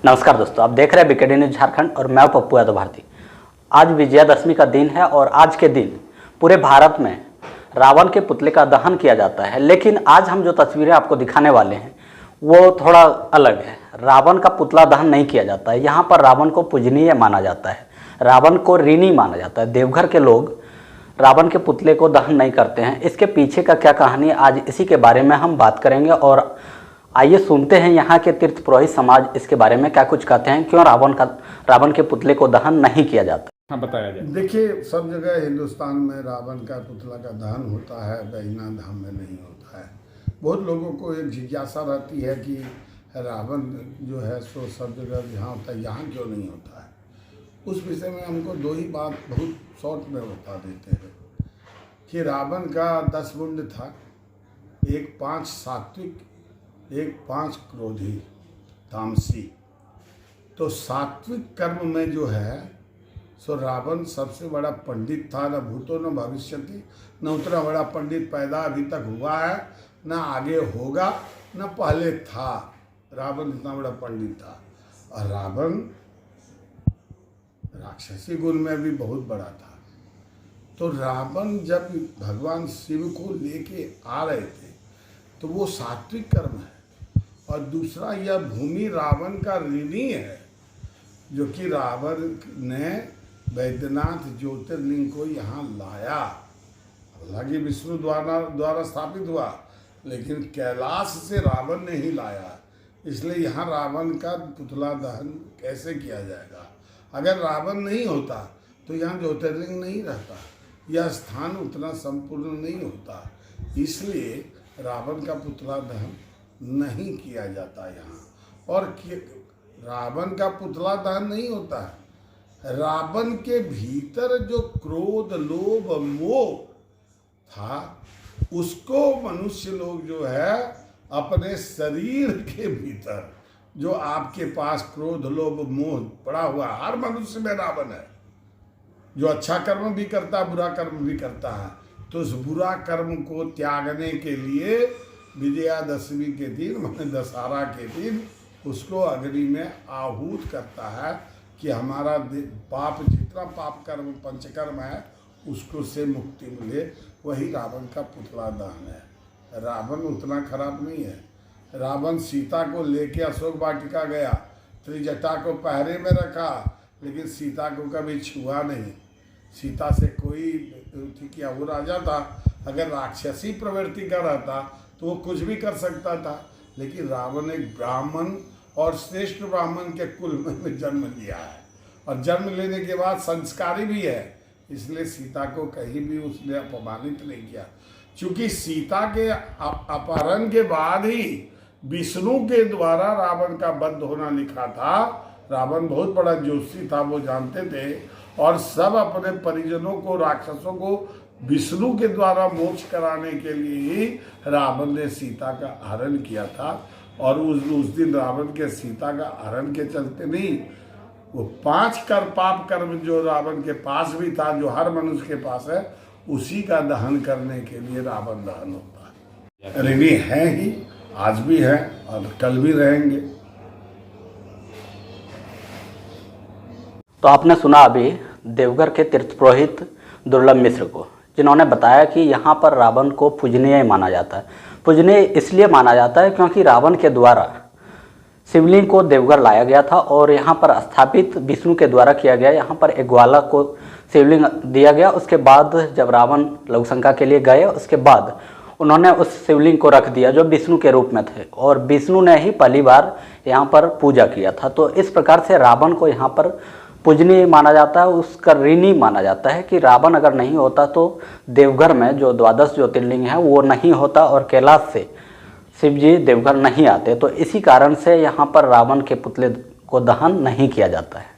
नमस्कार दोस्तों, आप देख रहे हैं बीकेडी न्यूज झारखंड और मैं पप्पू यादव भारती। आज विजयादशमी का दिन है और आज के दिन पूरे भारत में रावण के पुतले का दहन किया जाता है। लेकिन आज हम जो तस्वीरें आपको दिखाने वाले हैं वो थोड़ा अलग है। रावण का पुतला दहन नहीं किया जाता है। यहाँ पर रावण को पूजनीय माना जाता है, रावण को ऋणी माना जाता है। देवघर के लोग रावण के पुतले को दहन नहीं करते हैं। इसके पीछे का क्या कहानी है, आज इसी के बारे में हम बात करेंगे। और आइए सुनते हैं यहाँ के तीर्थ पुरोहित समाज इसके बारे में क्या कुछ कहते हैं, क्यों रावण के पुतले को दहन नहीं किया जाता। हाँ, बताया जाए। देखिए, सब जगह हिंदुस्तान में रावण का पुतला का दहन होता है, बैजनाथ धाम में नहीं होता है। बहुत लोगों को एक जिज्ञासा रहती है कि रावण जो है सो सब जगह जहाँ होता है, यहाँ क्यों नहीं होता है। उस विषय में हमको दो ही बात बहुत शॉर्ट में बता देते हैं कि रावण का 10 मुंड था, एक 5 सात्विक, एक 5 क्रोधी तामसी। तो सात्विक कर्म में जो है सो रावण सबसे बड़ा पंडित था। न भूतो न भविष्यति, न उतना बड़ा पंडित पैदा अभी तक हुआ है, न आगे होगा, न पहले था। रावण इतना बड़ा पंडित था। और रावण राक्षसी गुण में भी बहुत बड़ा था। तो रावण जब भगवान शिव को लेके आ रहे थे तो वो सात्विक कर्म है। और दूसरा, यह भूमि रावण का ऋणी है, जो कि रावण ने वैद्यनाथ ज्योतिर्लिंग को यहाँ लाया। हालांकि विष्णु द्वारा स्थापित हुआ, लेकिन कैलाश से रावण ने ही लाया। इसलिए यहाँ रावण का पुतला दहन कैसे किया जाएगा। अगर रावण नहीं होता तो यहाँ ज्योतिर्लिंग नहीं रहता, यह स्थान उतना संपूर्ण नहीं होता। इसलिए रावण का पुतला दहन नहीं किया जाता यहाँ। और रावण का पुतला दहन नहीं होता है। रावण के भीतर जो क्रोध, लोभ, मोह था, उसको मनुष्य लोग जो है अपने शरीर के भीतर, जो आपके पास क्रोध, लोभ, मोह पड़ा हुआ, हर मनुष्य में रावण है। जो अच्छा कर्म भी करता है, बुरा कर्म भी करता है। तो उस बुरा कर्म को त्यागने के लिए विजयादशमी के दिन, मतलब दशहरा के दिन, उसको अग्नि में आहूत करता है कि हमारा पाप, जितना पाप कर्म पंचकर्म है, उसको से मुक्ति मिले। वही रावण का पुतला दहन है। रावण उतना खराब नहीं है। रावण सीता को लेके अशोक वाटिका गया, त्रिजटा को पहरे में रखा, लेकिन सीता को कभी छुआ नहीं। सीता से कोई किया, वो राजा था। अगर राक्षसी प्रवृत्ति का रहता तो वो कुछ भी कर सकता था। लेकिन रावण एक ब्राह्मण और श्रेष्ठ ब्राह्मण के कुल में जन्म लिया है, और जन्म लेने के बाद संस्कारी भी है। इसलिए सीता को कहीं भी उसने अपमानित नहीं किया। चूंकि सीता के अपहरण के बाद ही विष्णु के द्वारा रावण का वध होना लिखा था। रावण बहुत बड़ा जोशी था, वो जानते थे। और सब अपने परिजनों को, राक्षसों को विष्णु के द्वारा मोक्ष कराने के लिए ही रावण ने सीता का हरण किया था। और उस दिन रावण के सीता का हरण के चलते नहीं, वो 5 पाप कर्म जो रावण के पास भी था, जो हर मनुष्य के पास है, उसी का दहन करने के लिए रावण दहन होता है। ऋणी है ही, आज भी है और कल भी रहेंगे। तो आपने सुना अभी देवघर के तीर्थ पुरोहित दुर्लभ मिश्र को, जिन्होंने बताया कि यहाँ पर रावण को पूजनीय माना जाता है। पूजनीय इसलिए माना जाता है क्योंकि रावण के द्वारा शिवलिंग को देवघर लाया गया था और यहाँ पर स्थापित विष्णु के द्वारा किया गया। यहाँ पर एक ग्वाला को शिवलिंग दिया गया। उसके बाद जब रावण लघुशंका के लिए गए, उसके बाद उन्होंने उस शिवलिंग को रख दिया जो विष्णु के रूप में थे, और विष्णु ने ही पहली बार यहाँ पर पूजा किया था। तो इस प्रकार से रावण को यहाँ पर पूजनीय माना जाता है, उसका ऋणी माना जाता है कि रावण अगर नहीं होता तो देवघर में जो 12 ज्योतिर्लिंग है वो नहीं होता और कैलाश से शिव जी देवघर नहीं आते। तो इसी कारण से यहाँ पर रावण के पुतले को दहन नहीं किया जाता है।